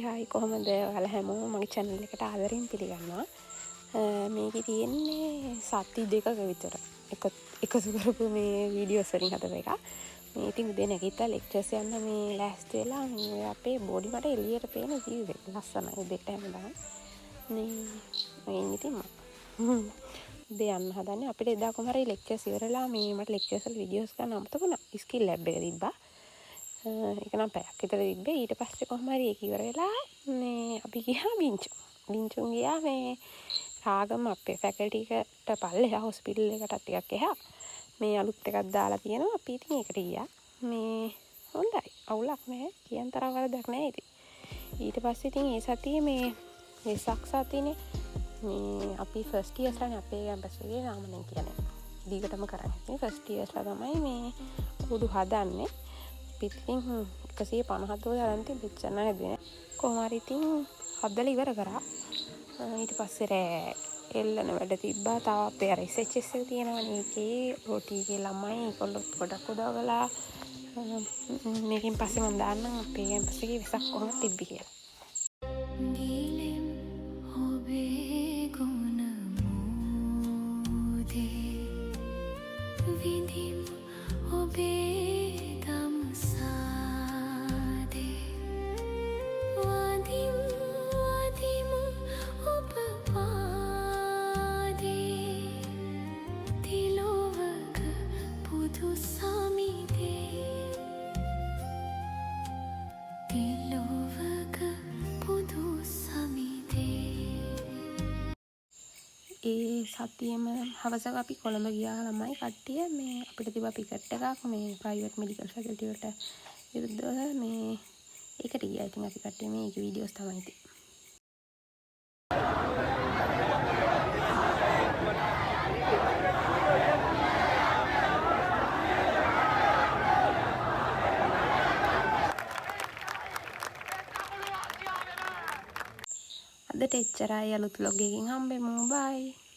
Hi කොහොමද ඔයාලා හැමෝම මගේ channel එකට ආදරෙන් පිළිගන්නවා. මේකේ තියෙන්නේ සති දෙකක විතර එකතු කරපු මේ වීඩියෝස් වලින් හදපු එක. මේ ඉතින් උදේ නැගිටලා ලෙක්චර්ස් යන්න මේ ලෑස්ති වෙලා මේ අපේ බෝඩි මට එළියට පේන view එක ලස්සනයි උදේට හැමදාම. මේ ඉතින් උදේ යන්න හදන්නේ අපිට එදා කොහොම හරි ලෙක්චර්ස් ඉවරලා මේ මට ලෙක්චර්ස් වල වීඩියෝස් ගන්න අමතක වුණා. ස්කිල් ලැබ් එක තිබ්බා. ඒක නම් පැයක් විතර තිබ්බේ. ඊට පස්සේ කොහොම හරි ඒක ඉවර වෙලා මේ අපි ගියා බින්චුන් ගියා මේ රාගම අපේ ෆැකල්ටි එකට පල්ලෙහා හොස්පිටල් එකටත් ටිකක් එහා මේ අලුත් එකක් දාලා තියෙනවා. අපි ඉතින් ඒකට ගියා. මේ හොඳයි. අවුලක් නැහැ. කියන තරම් වරදක් නැහැ ඉතින්. ඊට පස්සේ ඉතින් ඒ සතියේ මේ වෙසක් සතියේනේ මේ අපි ෆස්ට් ඉයර්ස්ලානේ අපේ කැම්පස් එකේ රාමණන් කියන්නේ. දිගටම කරන්නේ. ෆස්ට් ඉයර්ස්ලා තමයි මේ උඩු හදන්නේ. පිටින් 150 දොලරෙන් තිබෙච්ච නේද කොහොම හරි ඉතින් හදලා ඉවර කරා. ඊට පස්සේ රෑ එල්ලන වැඩ තිබ්බා. තව අපේ අර SHS එක තියෙනවනේ ඒකේ OT එකේ ළමයි ඒගොල්ලෝ ගොඩක් උදවලා මේකෙන් පස්සේ මම දාන්නම් අපේ කැම්පස් එකේ වෙසක් කොහොමද තිබ්බි කියලා. ඒ සතියේම හවසක අපි කොළඹ ගියා ළමයි කට්ටිය මේ අපිට තිබ්බා පිකට් එකක් මේ ප්‍රයිවට් මෙඩිකල් ෆැකල්ටි වලට විරුද්ධව මේ ඒකට ගියා. ඉතින් අපි කට්ටිය මේක වීඩියෝස් තමයි ඉතින්. අදට එච්චරයි. අලුත් vlog එකකින් හම්බෙමු. බයි.